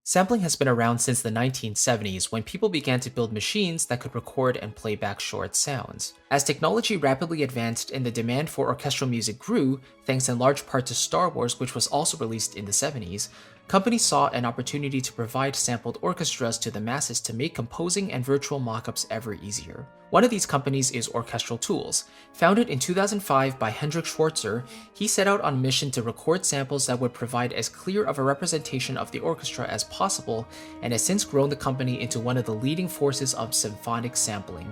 Sampling has been around since the 1970s when people began to build machines that could record and play back short sounds. As technology rapidly advanced and the demand for orchestral music grew, thanks in large part to Star Wars, which was also released in the 70s, companies saw an opportunity to provide sampled orchestras to the masses to make composing and virtual mockups ever easier. One of these companies is Orchestral Tools. Founded in 2005 by Hendrik Schwarzer, he set out on a mission to record samples that would provide as clear of a representation of the orchestra as possible, and has since grown the company into one of the leading forces of symphonic sampling.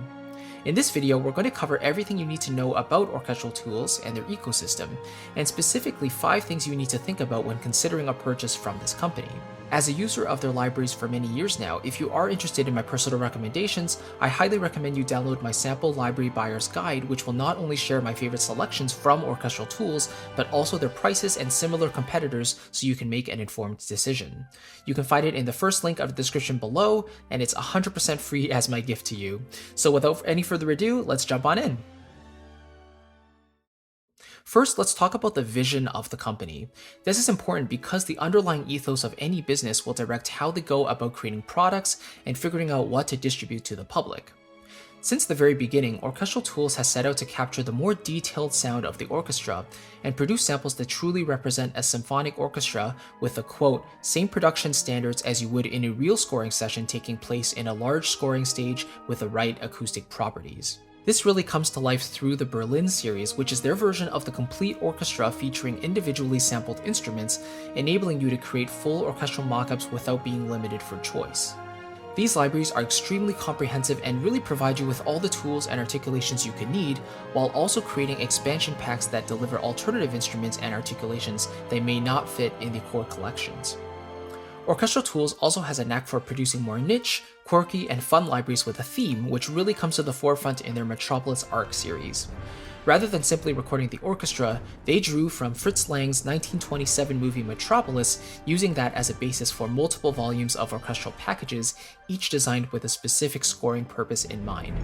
In this video, we're going to cover everything you need to know about Orchestral Tools and their ecosystem, and specifically 5 things you need to think about when considering a purchase from this company. As a user of their libraries for many years now, if you are interested in my personal recommendations, I highly recommend you download my Sample Library Buyer's Guide, which will not only share my favorite selections from Orchestral Tools, but also their prices and similar competitors so you can make an informed decision. You can find it in the first link of the description below, and it's 100% free as my gift to you. So without any further ado, let's jump on in. First, let's talk about the vision of the company. This is important because the underlying ethos of any business will direct how they go about creating products and figuring out what to distribute to the public. Since the very beginning, Orchestral Tools has set out to capture the more detailed sound of the orchestra and produce samples that truly represent a symphonic orchestra with the quote, same production standards as you would in a real scoring session taking place in a large scoring stage with the right acoustic properties. This really comes to life through the Berlin series, which is their version of the complete orchestra featuring individually sampled instruments, enabling you to create full orchestral mockups without being limited for choice. These libraries are extremely comprehensive and really provide you with all the tools and articulations you can need, while also creating expansion packs that deliver alternative instruments and articulations that may not fit in the core collections. Orchestral Tools also has a knack for producing more niche, quirky, and fun libraries with a theme, which really comes to the forefront in their Metropolis Ark series. Rather than simply recording the orchestra, they drew from Fritz Lang's 1927 movie Metropolis, using that as a basis for multiple volumes of orchestral packages, each designed with a specific scoring purpose in mind.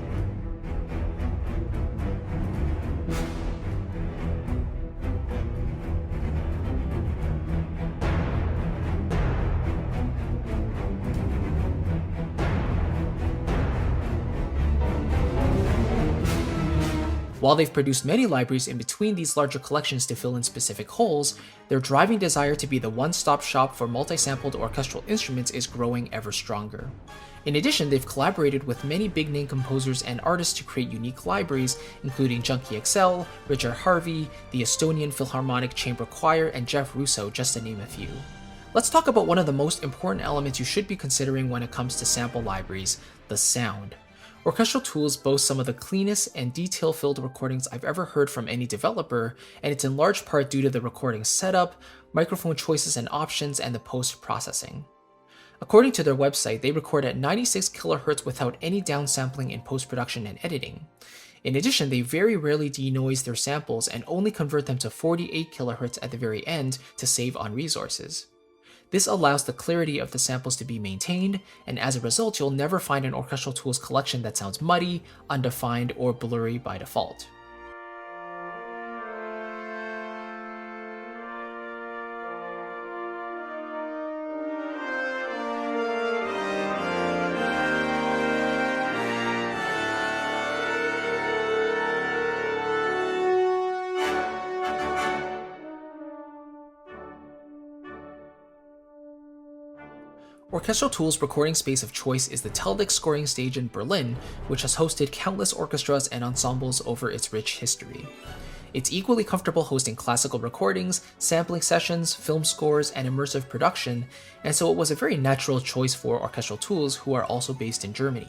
While they've produced many libraries in between these larger collections to fill in specific holes, their driving desire to be the one-stop shop for multi-sampled orchestral instruments is growing ever stronger. In addition, they've collaborated with many big-name composers and artists to create unique libraries, including Junkie XL, Richard Harvey, the Estonian Philharmonic Chamber Choir, and Jeff Russo, just to name a few. Let's talk about one of the most important elements you should be considering when it comes to sample libraries, the sound. Orchestral Tools boasts some of the cleanest and detail-filled recordings I've ever heard from any developer, and it's in large part due to the recording setup, microphone choices and options, and the post-processing. According to their website, they record at 96 kHz without any downsampling in post-production and editing. In addition, they very rarely denoise their samples and only convert them to 48 kHz at the very end to save on resources. This allows the clarity of the samples to be maintained, and as a result, you'll never find an Orchestral Tools collection that sounds muddy, undefined, or blurry by default. Orchestral Tools' recording space of choice is the Teldec scoring stage in Berlin, which has hosted countless orchestras and ensembles over its rich history. It's equally comfortable hosting classical recordings, sampling sessions, film scores, and immersive production, and so it was a very natural choice for Orchestral Tools, who are also based in Germany.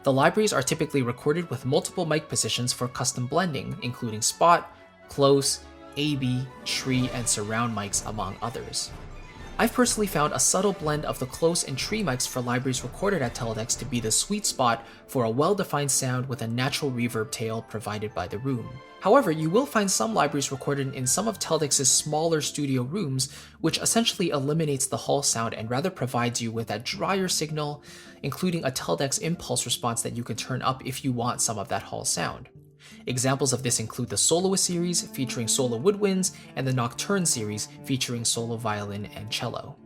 The libraries are typically recorded with multiple mic positions for custom blending, including spot, close, AB, tree, and surround mics, among others. I've personally found a subtle blend of the close and tree mics for libraries recorded at Teldec to be the sweet spot for a well-defined sound with a natural reverb tail provided by the room. However, you will find some libraries recorded in some of Teldec's smaller studio rooms, which essentially eliminates the hall sound and rather provides you with that drier signal, including a Teldec impulse response that you can turn up if you want some of that hall sound. Examples of this include the Soloist series, featuring solo woodwinds, and the Nocturne series, featuring solo violin and cello.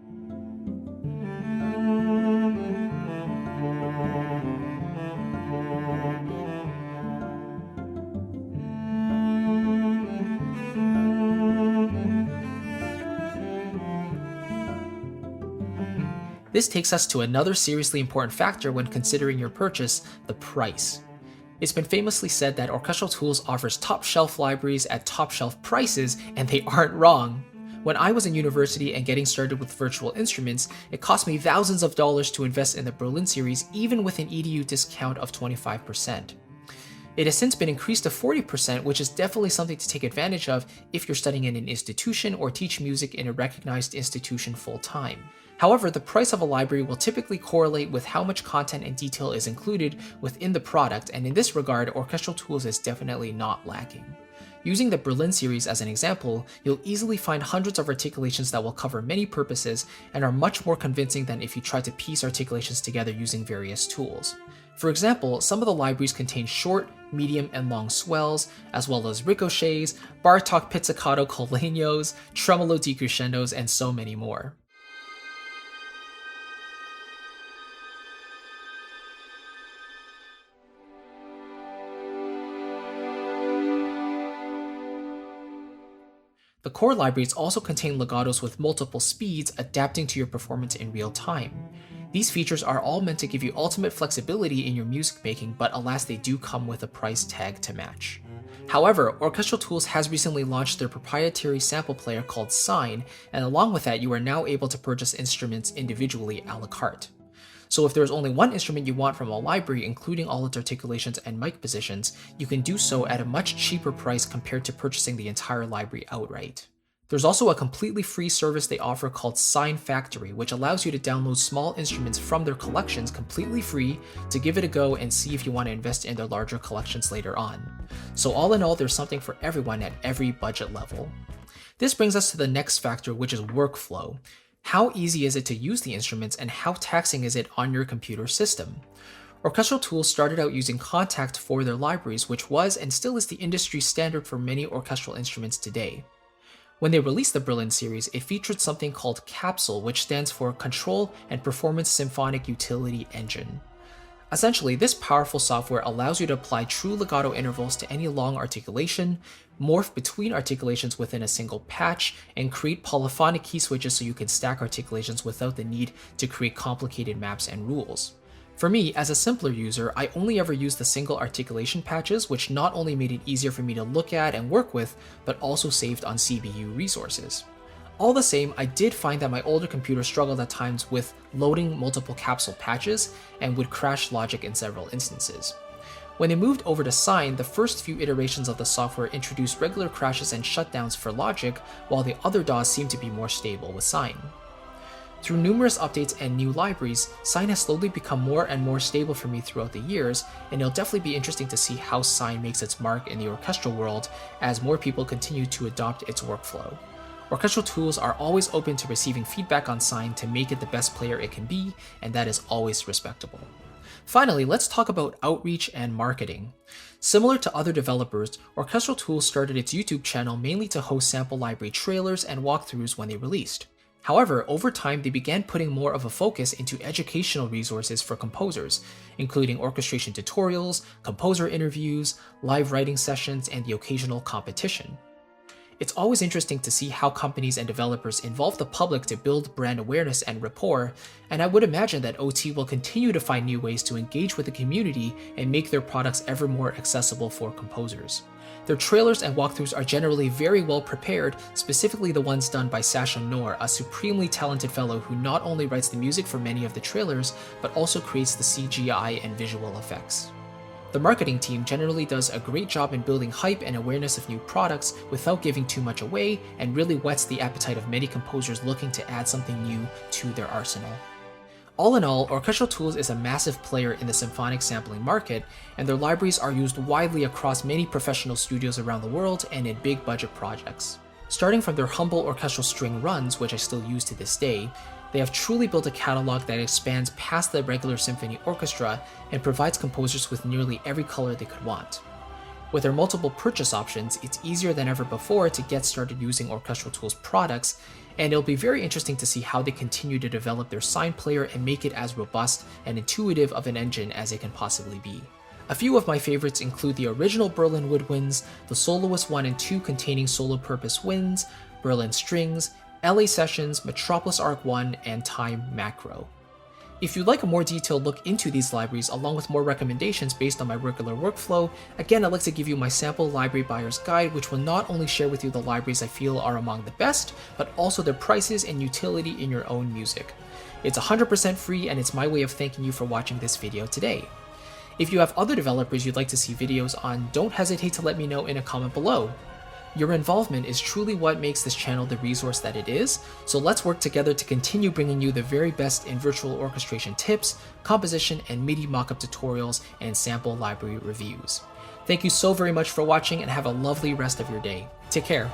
This takes us to another seriously important factor when considering your purchase, the price. It's been famously said that Orchestral Tools offers top-shelf libraries at top-shelf prices, and they aren't wrong. When I was in university and getting started with virtual instruments, it cost me thousands of dollars to invest in the Berlin series, even with an EDU discount of 25%. It has since been increased to 40%, which is definitely something to take advantage of if you're studying in an institution or teach music in a recognized institution full-time. However, the price of a library will typically correlate with how much content and detail is included within the product, and in this regard, Orchestral Tools is definitely not lacking. Using the Berlin series as an example, you'll easily find hundreds of articulations that will cover many purposes and are much more convincing than if you try to piece articulations together using various tools. For example, some of the libraries contain short, medium, and long swells, as well as ricochets, Bartok pizzicato collegnos, tremolo decrescendos, and so many more. The core libraries also contain legatos with multiple speeds, adapting to your performance in real time. These features are all meant to give you ultimate flexibility in your music making, but alas, they do come with a price tag to match. However, Orchestral Tools has recently launched their proprietary sample player called Sine, and along with that, you are now able to purchase instruments individually a la carte. So if there's only one instrument you want from a library, including all its articulations and mic positions, you can do so at a much cheaper price compared to purchasing the entire library outright. There's also a completely free service they offer called Sine Factory, which allows you to download small instruments from their collections completely free to give it a go and see if you want to invest in their larger collections later on. So all in all, there's something for everyone at every budget level. This brings us to the next factor, which is workflow. How easy is it to use the instruments, and how taxing is it on your computer system? Orchestral Tools started out using Kontakt for their libraries, which was and still is the industry standard for many orchestral instruments today. When they released the Berlin series, it featured something called Capsule, which stands for Control and Performance Symphonic Utility Engine. Essentially, this powerful software allows you to apply true legato intervals to any long articulation, morph between articulations within a single patch, and create polyphonic key switches so you can stack articulations without the need to create complicated maps and rules. For me, as a simpler user, I only ever used the single articulation patches, which not only made it easier for me to look at and work with, but also saved on CPU resources. All the same, I did find that my older computer struggled at times with loading multiple capsule patches and would crash logic in several instances. When they moved over to Sine, the first few iterations of the software introduced regular crashes and shutdowns for logic, while the other DAWs seemed to be more stable with Sine. Through numerous updates and new libraries, Sine has slowly become more and more stable for me throughout the years, and it'll definitely be interesting to see how Sine makes its mark in the orchestral world as more people continue to adopt its workflow. Orchestral Tools are always open to receiving feedback on Sine to make it the best player it can be, and that is always respectable. Finally, let's talk about outreach and marketing. Similar to other developers, Orchestral Tools started its YouTube channel mainly to host sample library trailers and walkthroughs when they released. However, over time they began putting more of a focus into educational resources for composers, including orchestration tutorials, composer interviews, live writing sessions, and the occasional competition. It's always interesting to see how companies and developers involve the public to build brand awareness and rapport, and I would imagine that OT will continue to find new ways to engage with the community and make their products ever more accessible for composers. Their trailers and walkthroughs are generally very well prepared, specifically the ones done by Sasha Noor, a supremely talented fellow who not only writes the music for many of the trailers, but also creates the CGI and visual effects. The marketing team generally does a great job in building hype and awareness of new products without giving too much away, and really whets the appetite of many composers looking to add something new to their arsenal. All in all, Orchestral Tools is a massive player in the symphonic sampling market, and their libraries are used widely across many professional studios around the world and in big budget projects. Starting from their humble orchestral string runs, which I still use to this day, they have truly built a catalog that expands past the regular symphony orchestra and provides composers with nearly every color they could want. With their multiple purchase options, it's easier than ever before to get started using Orchestral Tools products, and it'll be very interesting to see how they continue to develop their Sine player and make it as robust and intuitive of an engine as it can possibly be. A few of my favorites include the original Berlin woodwinds, the Soloist 1 and 2 containing solo purpose winds, Berlin strings, LA Sessions, Metropolis Ark 1, and Time Macro. If you'd like a more detailed look into these libraries along with more recommendations based on my regular workflow, again I'd like to give you my sample library buyer's guide, which will not only share with you the libraries I feel are among the best, but also their prices and utility in your own music. It's 100% free, and it's my way of thanking you for watching this video today. If you have other developers you'd like to see videos on, don't hesitate to let me know in a comment below. Your involvement is truly what makes this channel the resource that it is, so let's work together to continue bringing you the very best in virtual orchestration tips, composition and MIDI mockup tutorials, and sample library reviews. Thank you so very much for watching, and have a lovely rest of your day. Take care.